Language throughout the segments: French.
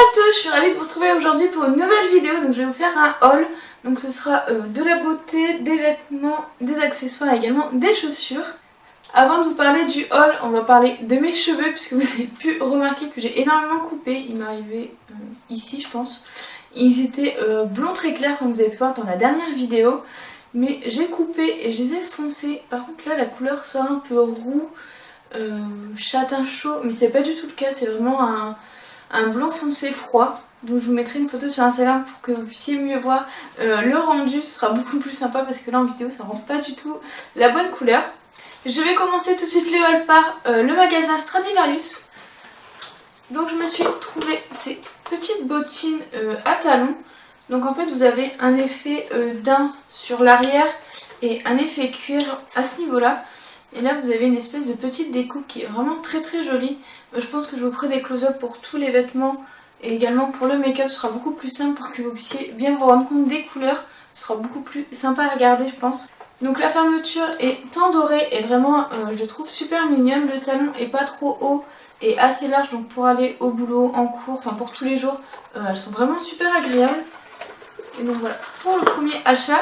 à tous, je suis ravie de vous retrouver aujourd'hui pour une nouvelle vidéo. Donc je vais vous faire un haul. Donc ce sera de la beauté, des vêtements, des accessoires et également des chaussures. Avant de vous parler du haul, on va parler de mes cheveux puisque vous avez pu remarquer que j'ai énormément coupé. Il m'est arrivé ici je pense. Ils étaient blonds très clairs comme vous avez pu voir dans la dernière vidéo. Mais j'ai coupé et je les ai foncés. Par contre là la couleur sort un peu roux, châtain chaud. Mais c'est pas du tout le cas, c'est vraiment un blanc foncé froid. Donc je vous mettrai une photo sur Instagram pour que vous puissiez mieux voir le rendu. Ce sera beaucoup plus sympa parce que là en vidéo ça rend pas du tout la bonne couleur. Je vais commencer tout de suite le haul par le magasin Stradivarius. Donc je me suis trouvé ces petites bottines à talons. Donc en fait vous avez un effet daim sur l'arrière et un effet cuir à ce niveau là. Et là vous avez une espèce de petite découpe qui est vraiment très très jolie. Je pense que je vous ferai des close-up pour tous les vêtements et également pour le make-up. Ce sera beaucoup plus simple pour que vous puissiez bien vous rendre compte des couleurs. Ce sera beaucoup plus sympa à regarder je pense. Donc la fermeture est en doré et vraiment je trouve super mignonne. Le talon est pas trop haut et assez large, donc pour aller au boulot, en cours, enfin pour tous les jours, elles sont vraiment super agréables. Et donc voilà pour le premier achat.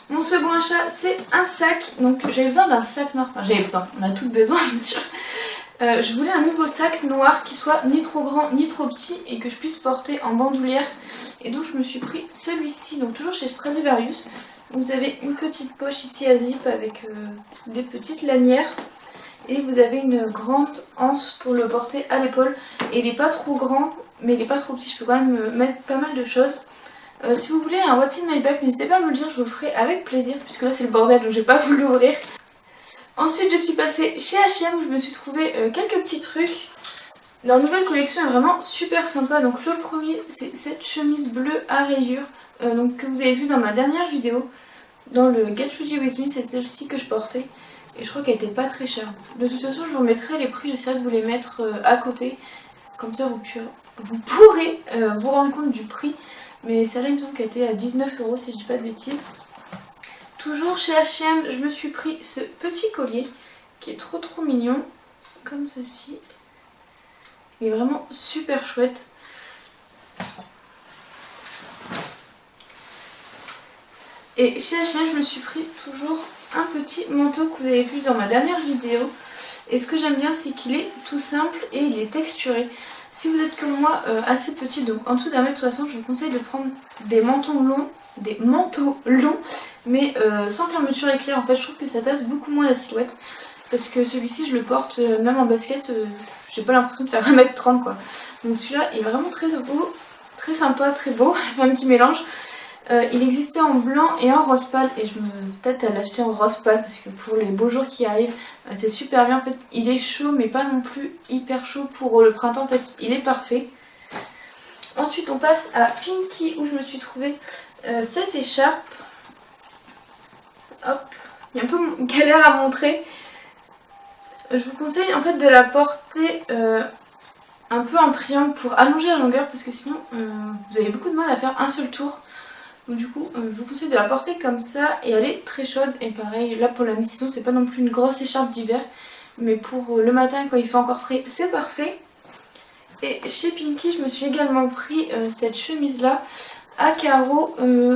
Mon second achat c'est un sac. Donc j'avais besoin d'un sac noir, enfin j'avais besoin, on a toutes besoin bien sûr. Je voulais un nouveau sac noir qui soit ni trop grand ni trop petit et que je puisse porter en bandoulière. Et donc je me suis pris celui-ci, donc toujours chez Stradivarius. Vous avez une petite poche ici à zip avec des petites lanières. Et vous avez une grande anse pour le porter à l'épaule. Et il n'est pas trop grand mais il n'est pas trop petit, je peux quand même mettre pas mal de choses. Si vous voulez un What's in my bag, n'hésitez pas à me le dire, je vous le ferai avec plaisir. Puisque là c'est le bordel donc j'ai pas voulu l'ouvrir. Ensuite je suis passée chez H&M où je me suis trouvé quelques petits trucs. Leur nouvelle collection est vraiment super sympa. Donc le premier c'est cette chemise bleue à rayures donc, que vous avez vu dans ma dernière vidéo. Dans le Get Ready With Me, c'est celle-ci que je portais. Et je crois qu'elle était pas très chère. De toute façon je vous remettrai les prix, j'essaierai de vous les mettre à côté. Comme ça vous pourrez vous rendre compte du prix. Mais celle-là il me semble qu'elle était à 19 € si je dis pas de bêtises. Toujours chez H&M, je me suis pris ce petit collier qui est trop mignon, comme ceci. Il est vraiment super chouette. Et chez H&M, je me suis pris toujours un petit manteau que vous avez vu dans ma dernière vidéo. Et ce que j'aime bien, c'est qu'il est tout simple et il est texturé. Si vous êtes comme moi assez petit, donc en dessous d'1m60, je vous conseille de prendre des manteaux longs, mais sans fermeture éclair. En fait je trouve que ça tasse beaucoup moins la silhouette. Parce que celui-ci je le porte même en basket, j'ai pas l'impression de faire 1m30 quoi. Donc celui-là est vraiment très beau, très sympa, très beau, un petit mélange. Il existait en blanc et en rose pâle et je me tâte à l'acheter en rose pâle parce que pour les beaux jours qui arrivent c'est super bien. En fait il est chaud mais pas non plus hyper chaud pour le printemps, en fait il est parfait. Ensuite on passe à Pinky où je me suis trouvé cette écharpe. Hop, il y a un peu galère à montrer. Je vous conseille en fait de la porter un peu en triangle pour allonger la longueur parce que sinon vous avez beaucoup de mal à faire un seul tour. Donc du coup je vous conseille de la porter comme ça et elle est très chaude. Et pareil là pour la mi-saison c'est pas non plus une grosse écharpe d'hiver, mais pour le matin quand il fait encore frais c'est parfait. Et chez Pinky je me suis également pris cette chemise là à carreaux.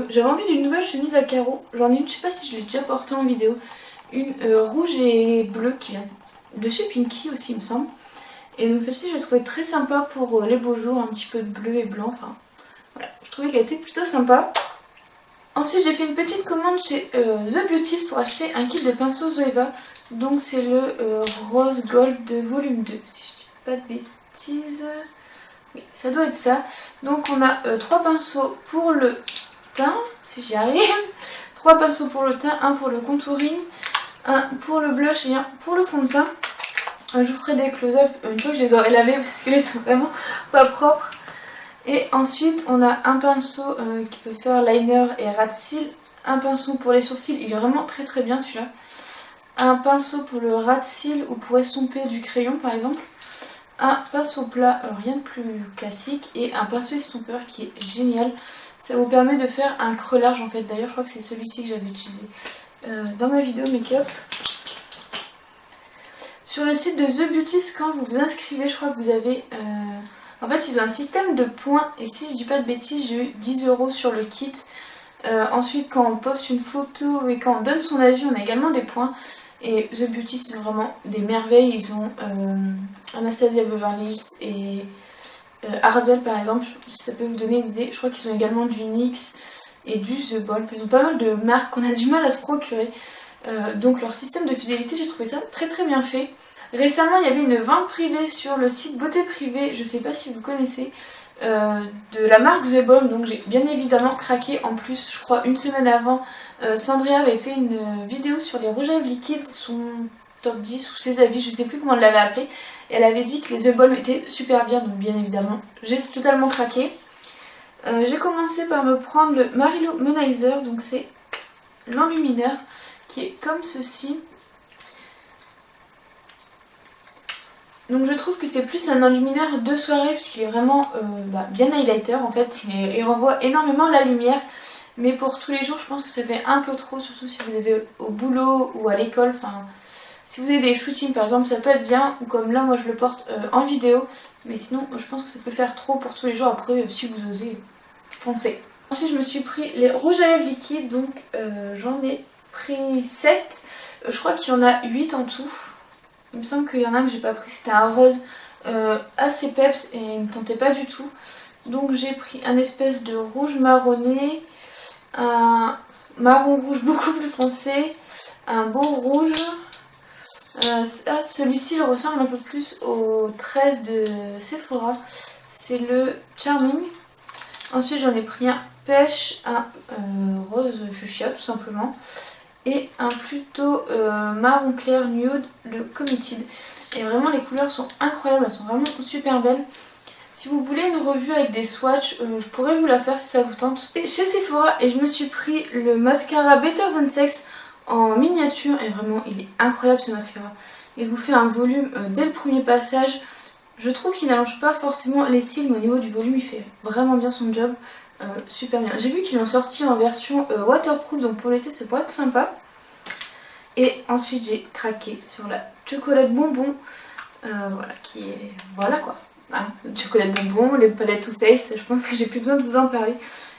J'avais envie d'une nouvelle chemise à carreaux, j'en ai une, je sais pas si je l'ai déjà portée en vidéo, une rouge et bleue qui vient de chez Pinky aussi il me semble. Et donc celle-ci je l'ai trouvée très sympa pour les beaux jours, un petit peu de bleu et blanc, enfin voilà, je trouvais qu'elle était plutôt sympa. Ensuite j'ai fait une petite commande chez The Beauties pour acheter un kit de pinceaux Zoeva. Donc c'est le rose gold de volume 2 si je dis pas de bêtises. Oui, ça doit être ça. Donc on a 3 pinceaux pour le teint, si j'y arrive. 3 pinceaux pour le teint, un pour le contouring, un pour le blush et un pour le fond de teint. Je vous ferai des close-up une fois que je les aurai lavés parce que là ils sont vraiment pas propres. Et ensuite on a un pinceau qui peut faire liner et ras de cils. Un pinceau pour les sourcils, il est vraiment très bien celui-là. Un pinceau pour le ras de cils ou pour estomper du crayon par exemple. Un pinceau plat, rien de plus classique, et un pinceau estompeur qui est génial. Ça vous permet de faire un creux large en fait. D'ailleurs je crois que c'est celui-ci que j'avais utilisé dans ma vidéo make-up. Sur le site de The Beauties, quand vous vous inscrivez, je crois que vous avez En fait ils ont un système de points et si je dis pas de bêtises j'ai eu 10 € sur le kit. Ensuite quand on poste une photo et quand on donne son avis on a également des points. Et The Beauty c'est vraiment des merveilles, ils ont Anastasia Beverly Hills et Ardell par exemple, si ça peut vous donner une idée. Je crois qu'ils ont également du NYX et du The Ball, enfin, ils ont pas mal de marques qu'on a du mal à se procurer. Donc leur système de fidélité j'ai trouvé ça très très bien fait. Récemment il y avait une vente privée sur le site Beauté Privée, je sais pas si vous connaissez, de la marque The Balm, donc j'ai bien évidemment craqué. En plus je crois une semaine avant Sandria avait fait une vidéo sur les rouges à lèvres liquides, son top 10 ou ses avis, je sais plus comment elle l'avait appelé, et elle avait dit que les The Balm étaient super bien, donc bien évidemment j'ai totalement craqué. J'ai commencé par me prendre le Mary Lou Manizer, donc c'est l'enlumineur qui est comme ceci. Donc je trouve que c'est plus un enlumineur de soirée puisqu'il est vraiment bien highlighter en fait, il renvoie énormément la lumière. Mais pour tous les jours je pense que ça fait un peu trop, surtout si vous avez au boulot ou à l'école, enfin si vous avez des shootings par exemple ça peut être bien, ou comme là moi je le porte en vidéo. Mais sinon je pense que ça peut faire trop pour tous les jours, après si vous osez foncez. Ensuite je me suis pris les rouges à lèvres liquides, donc j'en ai pris 7, je crois qu'il y en a 8 en tout. Il me semble qu'il y en a un que j'ai pas pris, c'était un rose assez peps et il me tentait pas du tout. Donc j'ai pris un espèce de rouge marronné, un marron rouge beaucoup plus foncé, un beau rouge. Celui-ci il ressemble un peu plus au 13 de Sephora, c'est le Charming. Ensuite j'en ai pris un pêche, un rose fuchsia tout simplement, et un plutôt marron clair nude, le Committed. Et vraiment les couleurs sont incroyables, elles sont vraiment super belles. Si vous voulez une revue avec des swatchs, je pourrais vous la faire si ça vous tente. Et chez Sephora, et je me suis pris le mascara Better Than Sex en miniature, et vraiment il est incroyable ce mascara. Il vous fait un volume dès le premier passage. Je trouve qu'il n'allonge pas forcément les cils, mais au niveau du volume il fait vraiment bien son job. Super bien. J'ai vu qu'ils l'ont sorti en version waterproof, donc pour l'été ça pourrait être sympa. Et ensuite j'ai craqué sur la chocolat bonbon, voilà, qui est, voilà quoi, hein, le chocolat bonbon, les palettes Too Faced, je pense que j'ai plus besoin de vous en parler.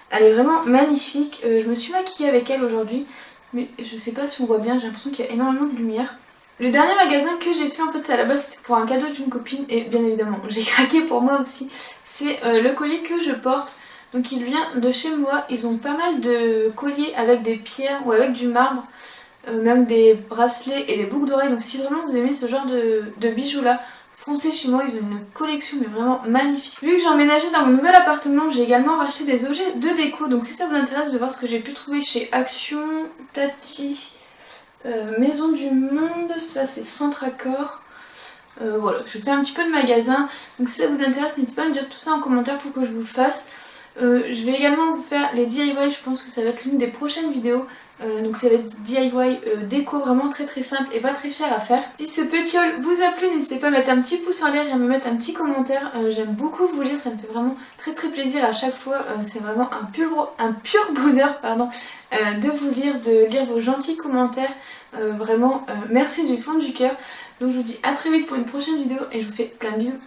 Elle est vraiment magnifique, je me suis maquillée avec elle aujourd'hui, mais je sais pas si on voit bien, j'ai l'impression qu'il y a énormément de lumière. Le dernier magasin que j'ai fait en fait à la base c'était pour un cadeau d'une copine, et bien évidemment j'ai craqué pour moi aussi. C'est le collier que je porte. Donc il vient de chez moi, ils ont pas mal de colliers avec des pierres ou avec du marbre, même des bracelets et des boucles d'oreilles. Donc si vraiment vous aimez ce genre de bijoux là, foncez chez moi, ils ont une collection mais vraiment magnifique. Vu que j'ai emménagé dans mon nouvel appartement, j'ai également racheté des objets de déco. Donc si ça vous intéresse de voir ce que j'ai pu trouver chez Action, Tati, Maison du Monde, ça c'est Centre Accord. Voilà, je fais un petit peu de magasin. Donc si ça vous intéresse, n'hésitez pas à me dire tout ça en commentaire pour que je vous le fasse. Je vais également vous faire les DIY, je pense que ça va être l'une des prochaines vidéos. Donc c'est les DIY déco vraiment très très simple et pas très cher à faire. Si ce petit haul vous a plu, n'hésitez pas à mettre un petit pouce en l'air et à me mettre un petit commentaire. J'aime beaucoup vous lire, ça me fait vraiment très très plaisir à chaque fois. C'est vraiment un pur bonheur pardon, de vous lire, de lire vos gentils commentaires. Vraiment merci du fond du cœur. Donc je vous dis à très vite pour une prochaine vidéo et je vous fais plein de bisous.